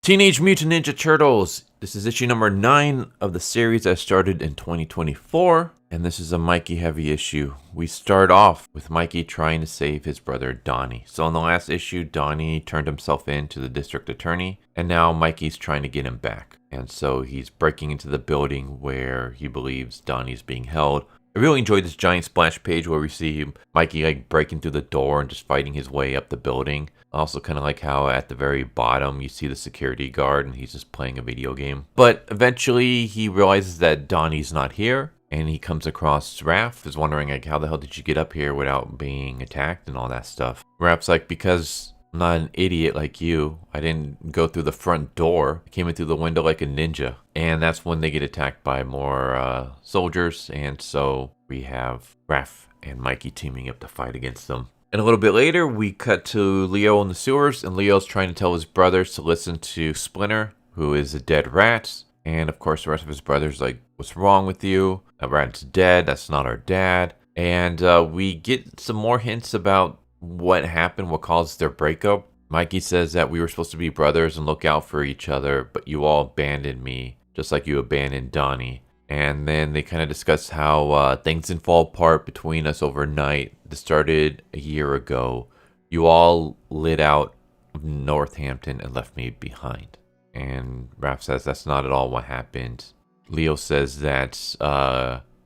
Teenage Mutant Ninja Turtles. This is issue number 9 of the series that started in 2024, and this is a Mikey heavy issue. We start off with Mikey trying to save his brother Donnie. So in the last issue, Donnie turned himself in to the district attorney, and now Mikey's trying to get him back. And so he's breaking into the building where he believes Donnie's being held. I really enjoyed this giant splash page where we see Mikey breaking through the door and just fighting his way up the building. Also kind of like how at the very bottom you see the security guard and he's just playing a video game. But eventually he realizes that Donnie's not here and he comes across Raph, is wondering how the hell did you get up here without being attacked and all that stuff. Raph's like, because I'm not an idiot like you. I didn't go through the front door. I came in through the window like a ninja. And that's when they get attacked by more soldiers. And so we have Raph and Mikey teaming up to fight against them. And a little bit later, we cut to Leo in the sewers. And Leo's trying to tell his brothers to listen to Splinter, who is a dead rat. And of course, the rest of his brothers like, what's wrong with you? That rat's dead. That's not our dad. And we get some more hints about what happened, what caused their breakup. Mikey says that we were supposed to be brothers and look out for each other, but you all abandoned me, just like you abandoned Donnie. And then they kind of discuss how things didn't fall apart between us overnight. This started a year ago. You all lit out of Northampton and left me behind. And Raph says that's not at all what happened. Leo says that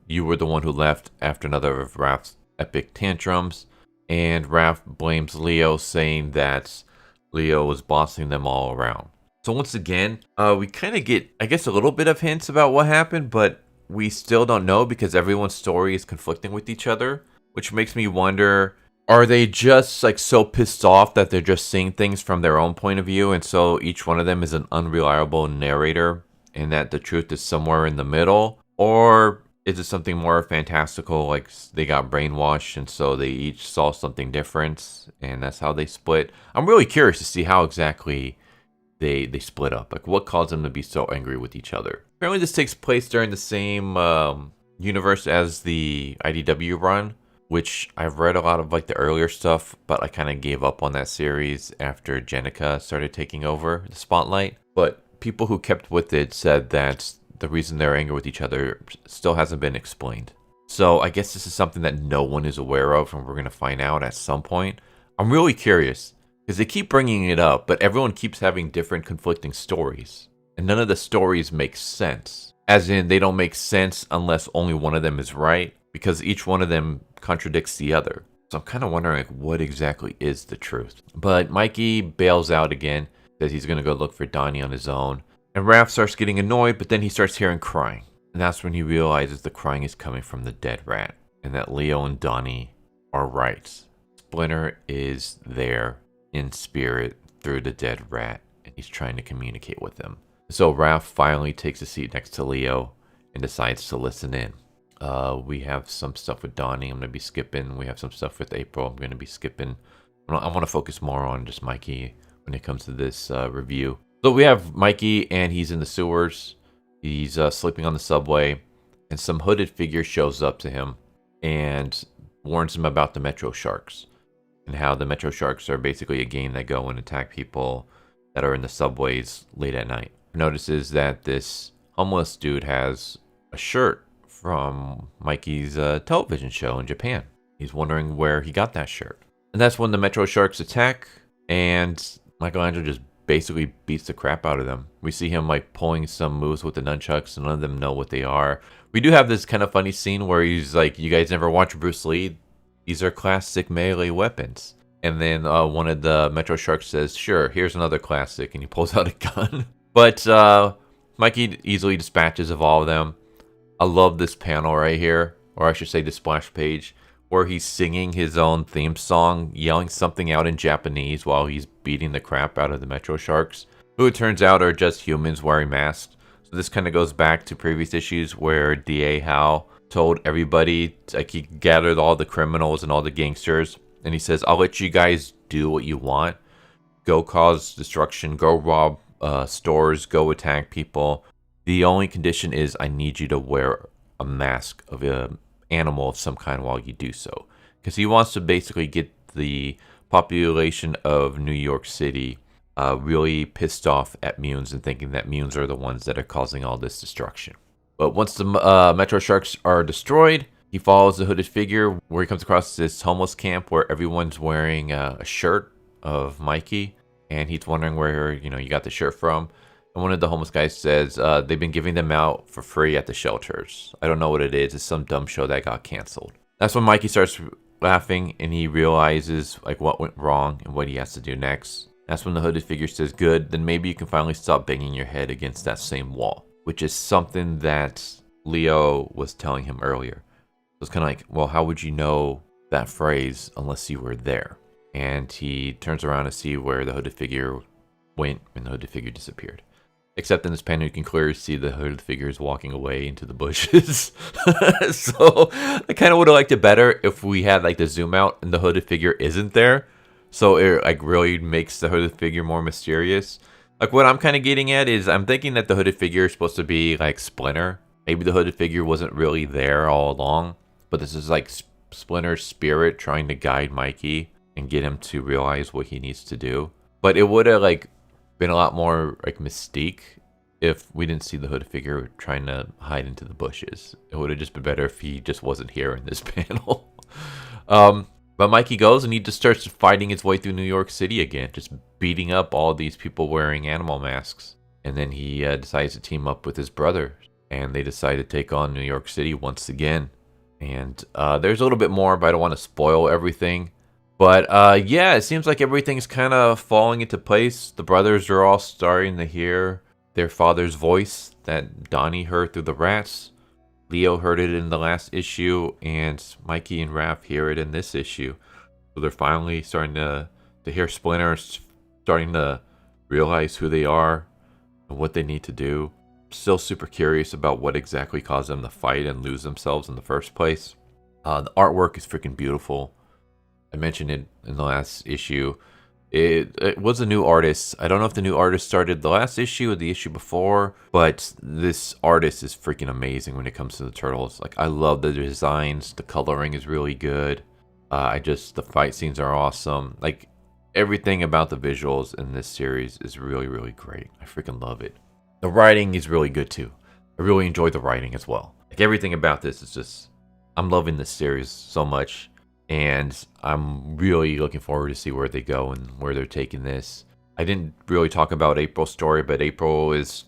you were the one who left after another of Raph's epic tantrums. And Raph blames Leo, saying that Leo was bossing them all around. So once again, we kind of get, I guess, a little bit of hints about what happened, but we still don't know because everyone's story is conflicting with each other, which makes me wonder, are they just like so pissed off that they're just seeing things from their own point of view, and so each one of them is an unreliable narrator, and that the truth is somewhere in the middle? Or is it something more fantastical, like they got brainwashed and so they each saw something different and that's how they split? I'm really curious to see how exactly they split up. Like what caused them to be so angry with each other? Apparently this takes place during the same universe as the IDW run, which I've read a lot of like the earlier stuff, but I kind of gave up on that series after Jenica started taking over the spotlight. But people who kept with it said that the reason they're angry with each other still hasn't been explained. So I guess this is something that no one is aware of, and we're going to find out at some point. I'm really curious, because they keep bringing it up, but everyone keeps having different conflicting stories. And none of the stories make sense. As in, they don't make sense unless only one of them is right, because each one of them contradicts the other. So I'm kind of wondering like, what exactly is the truth. But Mikey bails out again, says he's going to go look for Donnie on his own. And Raph starts getting annoyed, but then he starts hearing crying. And that's when he realizes the crying is coming from the dead rat. And that Leo and Donnie are right. Splinter is there in spirit through the dead rat. And he's trying to communicate with them. So Raph finally takes a seat next to Leo and decides to listen in. We have some stuff with Donnie I'm going to be skipping. We have some stuff with April I'm going to be skipping. I want to focus more on just Mikey when it comes to this review. So we have Mikey, and he's in the sewers. He's sleeping on the subway, and some hooded figure shows up to him and warns him about the Metro Sharks and how the Metro Sharks are basically a game that go and attack people that are in the subways late at night. Notices that this homeless dude has a shirt from Mikey's television show in Japan. He's wondering where he got that shirt. And that's when the Metro Sharks attack, and Michelangelo just basically beats the crap out of them. We see him like pulling some moves with the nunchucks, and none of them know what they are. We do have this kind of funny scene where he's like, you guys never watch Bruce Lee? These are classic melee weapons. And then one of the Metro Sharks says, sure, here's another classic, and he pulls out a gun. But Mikey easily dispatches of all of them. I love this panel right here, or I should say the splash page, where he's singing his own theme song, yelling something out in Japanese while he's beating the crap out of the Metro Sharks, who it turns out are just humans wearing masks. So this kind of goes back to previous issues where D.A. Howe told everybody, like he gathered all the criminals and all the gangsters, and he says, I'll let you guys do what you want. Go cause destruction, go rob stores, go attack people. The only condition is I need you to wear a mask of a animal of some kind while you do so, because he wants to basically get the population of New York City really pissed off at mutants and thinking that mutants are the ones that are causing all this destruction. But once the Metro Sharks are destroyed, he follows the hooded figure where he comes across this homeless camp where everyone's wearing a shirt of Mikey, and he's wondering where you got the shirt from. And one of the homeless guys says they've been giving them out for free at the shelters. I don't know what it is. It's some dumb show that got canceled. That's when Mikey starts laughing and he realizes like what went wrong and what he has to do next. That's when the hooded figure says, good, then maybe you can finally stop banging your head against that same wall, which is something that Leo was telling him earlier. So it's kind of like, well, how would you know that phrase unless you were there? And he turns around to see where the hooded figure went and the hooded figure disappeared. Except in this panel, you can clearly see the hooded figure is walking away into the bushes. So I kind of would have liked it better if we had like the zoom out and the hooded figure isn't there. So it like really makes the hooded figure more mysterious. Like what I'm kind of getting at is I'm thinking that the hooded figure is supposed to be like Splinter. Maybe the hooded figure wasn't really there all along, but this is like Splinter's spirit trying to guide Mikey and get him to realize what he needs to do. But it would have like been a lot more like mystique if we didn't see the hooded figure trying to hide into the bushes. It would have just been better if he just wasn't here in this panel. But Mikey goes and he just starts fighting his way through New York City again, just beating up all these people wearing animal masks. And then he decides to team up with his brother, and they decide to take on New York City once again. And there's a little bit more, but I don't want to spoil everything. But yeah, it seems like everything's kind of falling into place. The brothers are all starting to hear their father's voice that Donnie heard through the rats. Leo heard it in the last issue, and Mikey and Raph hear it in this issue. So they're finally starting to hear Splinter, starting to realize who they are and what they need to do. Still super curious about what exactly caused them to fight and lose themselves in the first place. The artwork is freaking beautiful. I mentioned it in the last issue. It was a new artist. I don't know if the new artist started the last issue or the issue before, but this artist is freaking amazing when it comes to the Turtles. Like, I love the designs. The coloring is really good. The fight scenes are awesome. Like, everything about the visuals in this series is really, really great. I freaking love it. The writing is really good too. I really enjoy the writing as well. Like, everything about this is just, I'm loving this series so much. And I'm really looking forward to see where they go and where they're taking this. I didn't really talk about April's story, but April is,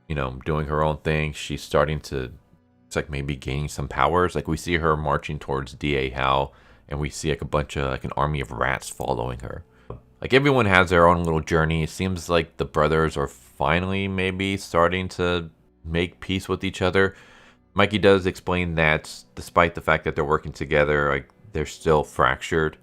doing her own thing. She's starting to, it's like maybe gaining some powers. Like we see her marching towards D.A. Howe, and we see like a bunch of, like an army of rats following her. Like everyone has their own little journey. It seems like the brothers are finally maybe starting to make peace with each other. Mikey does explain that despite the fact that they're working together, like, they're still fractured,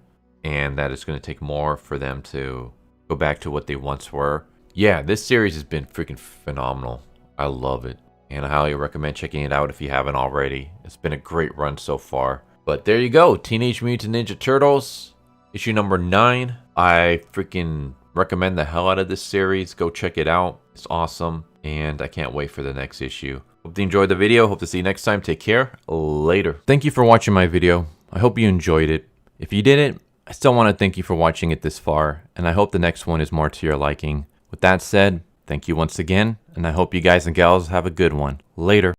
and that it's going to take more for them to go back to what they once were. Yeah, this series has been freaking phenomenal. I love it, and I highly recommend checking it out if you haven't already. It's been a great run so far. But there you go, Teenage Mutant Ninja Turtles, issue number 9. I freaking recommend the hell out of this series. Go check it out. It's awesome, and I can't wait for the next issue. Hope you enjoyed the video. Hope to see you next time. Take care. Later. Thank you for watching my video. I hope you enjoyed it. If you didn't, I still want to thank you for watching it this far, and I hope the next one is more to your liking. With that said, thank you once again, and I hope you guys and gals have a good one. Later.